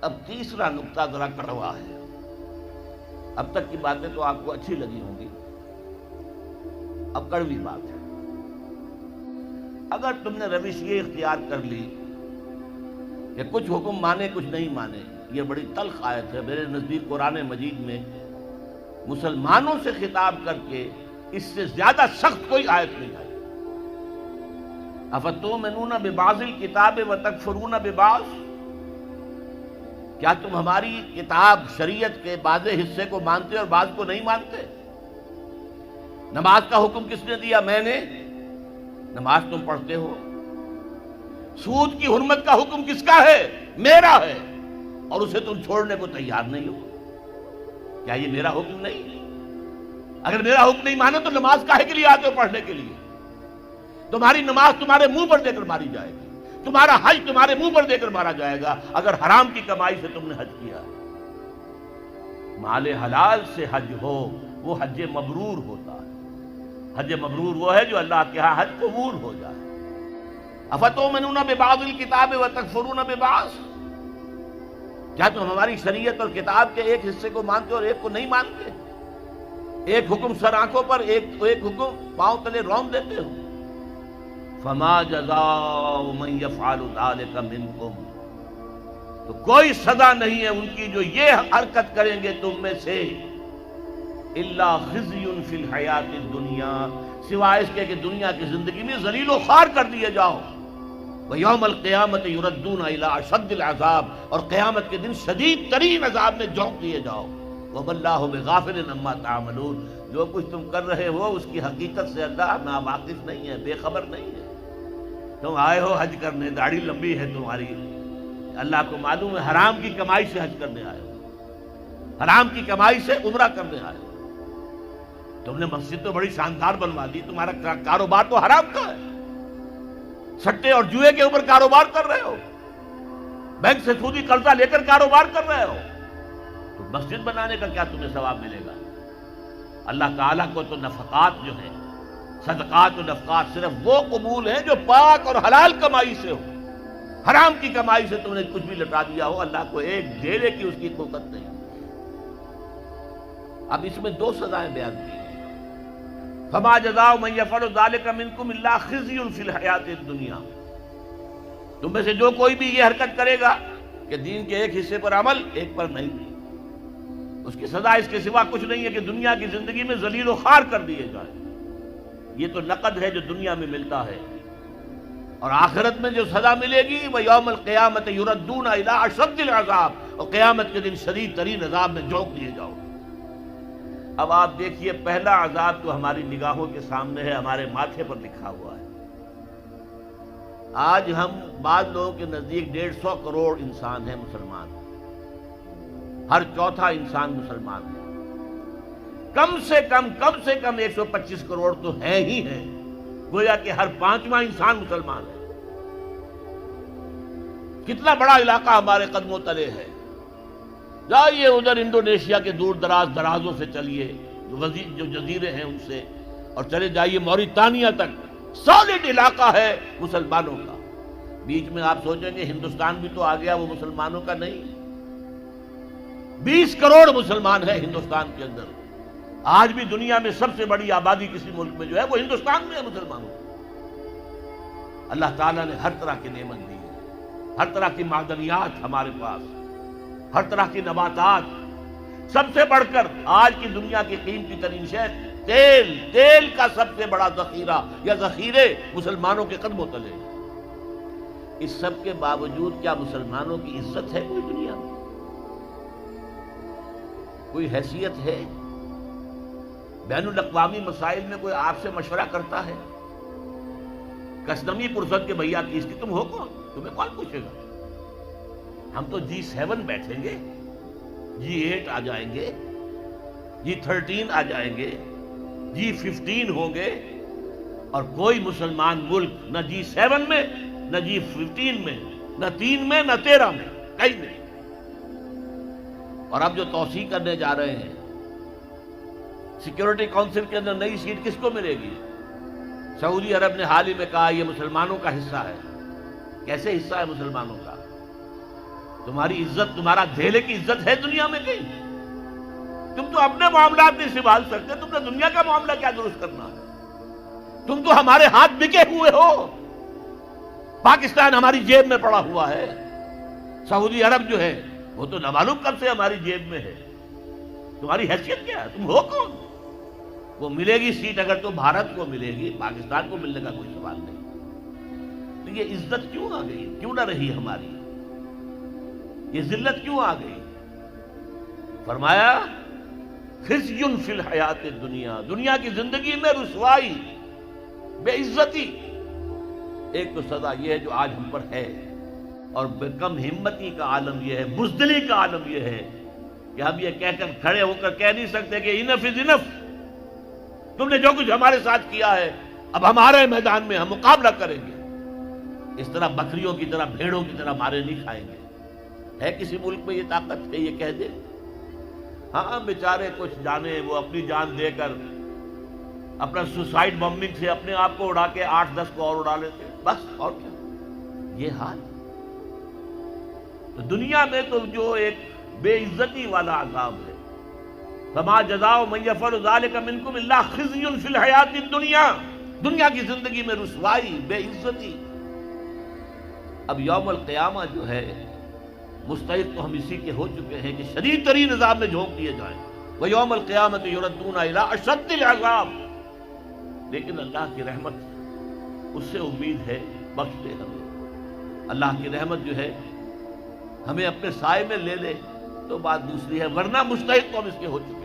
اب تیسرا نقطہ ذرا کڑوا ہے. اب تک کی باتیں تو آپ کو اچھی لگی ہوں گی، اب کڑوی بات ہے. اگر تم نے روش یہ اختیار کر لی کہ کچھ حکم مانے کچھ نہیں مانے، یہ بڑی تلخ آیت ہے. میرے نزدیک قرآن مجید میں مسلمانوں سے خطاب کر کے اس سے زیادہ سخت کوئی آیت نہیں آئی. افتؤمنون ببعض الکتاب وتکفرون ببعض، کیا تم ہماری کتاب شریعت کے بعض حصے کو مانتے اور بعض کو نہیں مانتے؟ نماز کا حکم کس نے دیا؟ میں نے. نماز تم پڑھتے ہو. سود کی حرمت کا حکم کس کا ہے؟ میرا ہے، اور اسے تم چھوڑنے کو تیار نہیں ہو. کیا یہ میرا حکم نہیں؟ اگر میرا حکم نہیں مانا تو نماز کاہے کے لیے آتے ہو پڑھنے کے لیے؟ تمہاری نماز تمہارے منہ پر دے کر ماری جائے گی، تمہارا حج تمہارے منہ پر دے کر مارا جائے گا اگر حرام کی کمائی سے تم نے حج کیا. مال حلال سے حج ہو وہ حج مبرور ہوتا ہے. حج مبرور وہ ہے جو اللہ کے ہاں حج قبول ہو جائے. افتؤمنون ببعض الکتاب وتکفرون ببعض، کیا تم ہماری شریعت اور کتاب کے ایک حصے کو مانتے اور ایک کو نہیں مانتے؟ ایک حکم سر آنکھوں پر، ایک حکم پاؤں تلے رون دیتے ہو. فما جزاء من يفعل ذلك منكم، تو کوئی سزا نہیں ہے ان کی جو یہ حرکت کریں گے تم میں سے، الا خزي في الحیات الدنیا، سوائے اس کے کہ دنیا کی زندگی میں ذلیل و خوار کر دیے جاؤ. وَيَوْمَ الْقِيَامَةِ يُرَدُّونَ إِلَىٰ أَشَدِّ الْعَذَابِ، اور قیامت کے دن شدید ترین عذاب میں جھونک دیے جاؤ. وَمَا اللَّهُ بِغَافِلٍ عَمَّا تَعْمَلُونَ، جو کچھ تم کر رہے ہو اس کی حقیقت سے اللہ ناواقف نہیں ہے، بے خبر نہیں ہے. تم آئے ہو حج کرنے، داڑھی لمبی ہے تمہاری، اللہ کو معلوم ہے حرام کی کمائی سے حج کرنے آئے ہو، حرام کی کمائی سے عمرہ کرنے آئے ہو. تم نے مسجد تو بڑی شاندار بنوا دی، تمہارا کاروبار تو حرام کا ہے، سٹے اور جوئے کے اوپر کاروبار کر رہے ہو، بینک سے سودی قرضہ لے کر کاروبار کر رہے ہو، تو مسجد بنانے کا کیا تمہیں ثواب ملے گا؟ اللہ تعالیٰ کو تو نفقات جو ہیں، صدقات و نفقات صرف وہ قبول ہیں جو پاک اور حلال کمائی سے ہو. حرام کی کمائی سے تم نے کچھ بھی لٹا دیا ہو، اللہ کو ایک ڈیرے کی اس کی قوت نہیں. اب اس میں دو سزائیں بیان کی ہیں. فما جزاء من يفعل ذلك منكم الا خزي في الحیات الدنیا، تم میں سے جو کوئی بھی یہ حرکت کرے گا کہ دین کے ایک حصے پر عمل ایک پر نہیں، اس کی سزا اس کے سوا کچھ نہیں ہے کہ دنیا کی زندگی میں ذلیل و خوار کر دیے جائے. یہ تو نقد ہے جو دنیا میں ملتا ہے، اور آخرت میں جو سزا ملے گی وہ یوم القیامت یردون الی اشد العذاب، اور قیامت کے دن شدید ترین عذاب میں جھونک دیے جاؤ. اب آپ دیکھیے پہلا عذاب تو ہماری نگاہوں کے سامنے ہے، ہمارے ماتھے پر لکھا ہوا ہے. آج ہم بعض لوگوں کے نزدیک 150 کروڑ انسان ہیں مسلمان، ہر چوتھا انسان مسلمان ہے. کم سے کم 125 کروڑ تو ہیں ہی ہیں، گویا کہ ہر 5واں انسان مسلمان ہے. کتنا بڑا علاقہ ہمارے قدموں تلے ہے. جائیے ادھر انڈونیشیا کے دور دراز درازوں سے چلیے، جو جزیرے ہیں ان سے، اور چلے جائیے موریتانیہ تک، سالڈ علاقہ ہے مسلمانوں کا. بیچ میں آپ سوچیں گے ہندوستان بھی تو آ گیا، وہ مسلمانوں کا نہیں. 20 کروڑ مسلمان ہیں ہندوستان کے اندر. آج بھی دنیا میں سب سے بڑی آبادی کسی ملک میں جو ہے وہ ہندوستان میں ہے مسلمانوں. اللہ تعالیٰ نے ہر طرح کی نعمت دی ہے، ہر طرح کی معدنیات ہمارے پاس، ہر طرح کی نباتات. سب سے بڑھ کر آج کی دنیا کی قیمتی ترین شے تیل کا سب سے بڑا ذخیرہ یا ذخیرے مسلمانوں کے قدموں تلے. اس سب کے باوجود کیا مسلمانوں کی عزت ہے کوئی دنیا میں؟ کوئی حیثیت ہے؟ بین الاقوامی مسائل میں کوئی آپ سے مشورہ کرتا ہے؟ کسنمی پرسد کے بھیا کی اس کی تم ہو کون؟ تمہیں کون پوچھے گا؟ ہم تو G7 بیٹھیں گے، G8 آ جائیں گے، G13 آ جائیں گے، G15 ہوں گے، اور کوئی مسلمان ملک نہ G7 میں، نہ G15 میں، نہ 3 میں، نہ 13 میں، کہیں نہیں. اور اب جو توسیع کرنے جا رہے ہیں، سیکیورٹی کونسل کے اندر نئی سیٹ کس کو ملے گی؟ سعودی عرب نے حال ہی میں کہا یہ مسلمانوں کا حصہ ہے. کیسے حصہ ہے مسلمانوں کا؟ تمہاری عزت، تمہارا دھیلے کی عزت ہے دنیا میں کہیں؟ تم تو اپنے معاملات نہیں سنبھال سکتے، تم نے دنیا کا معاملہ کیا درست کرنا ہے؟ تم تو ہمارے ہاتھ بکے ہوئے ہو، پاکستان ہماری جیب میں پڑا ہوا ہے، سعودی عرب جو ہے وہ تو نہ معلوم کب سے ہماری جیب میں ہے، تمہاری حیثیت کیا ہے؟ تم ہو کون؟ وہ ملے گی سیٹ اگر تو بھارت کو ملے گی، پاکستان کو ملنے کا کوئی سوال نہیں۔ تو یہ عزت کیوں آ گئی؟ کیوں نہ رہی ہماری؟ یہ ذلت کیوں آ گئی؟ فرمایا خزی فی الحیات الدنیا، دنیا کی زندگی میں رسوائی، بے عزتی۔ ایک تو سزا یہ ہے جو آج ہم پر ہے، اور بے کم ہمتی کا عالم یہ ہے، بزدلی کا عالم یہ ہے کہ ہم یہ کہہ کر کھڑے ہو کر کہہ نہیں سکتے کہ انف از انف، تم نے جو کچھ ہمارے ساتھ کیا ہے اب ہمارے میدان میں ہم مقابلہ کریں گے، اس طرح بکریوں کی طرح، بھیڑوں کی طرح مارے نہیں کھائیں گے۔ ہے کسی ملک میں یہ طاقت کہ یہ کہہ دے؟ ہاں بیچارے کچھ جانے وہ اپنی جان دے کر اپنا سوسائڈ بمبنگ سے اپنے آپ کو اڑا کے 8-10 کو اور اڑا لیتے، بس اور کیا؟ یہ حال تو دنیا میں تو جو ایک بے عزتی والا عذاب ہے، فما جزاء من یفعل ذلک منکم الا خزی فی الحیات الدنیا، دنیا کی زندگی میں رسوائی، بے عزتی۔ اب یوم القیامہ جو ہے مستحق تو ہم اسی کے ہو چکے ہیں کہ شدید ترین عذاب میں جھونک دیے جائیں، وَيَوْمَ الْقِيَامَةِ يُرَدُّونَ إِلَىٰ أَشَدِّ الْعَذَابِ۔ لیکن اللہ کی رحمت، اس سے امید ہے، بخش دے ہمیں۔ اللہ کی رحمت جو ہے ہمیں اپنے سائے میں لے لے تو بات دوسری ہے، ورنہ مستحق تو ہم اس کے ہو چکے ہیں۔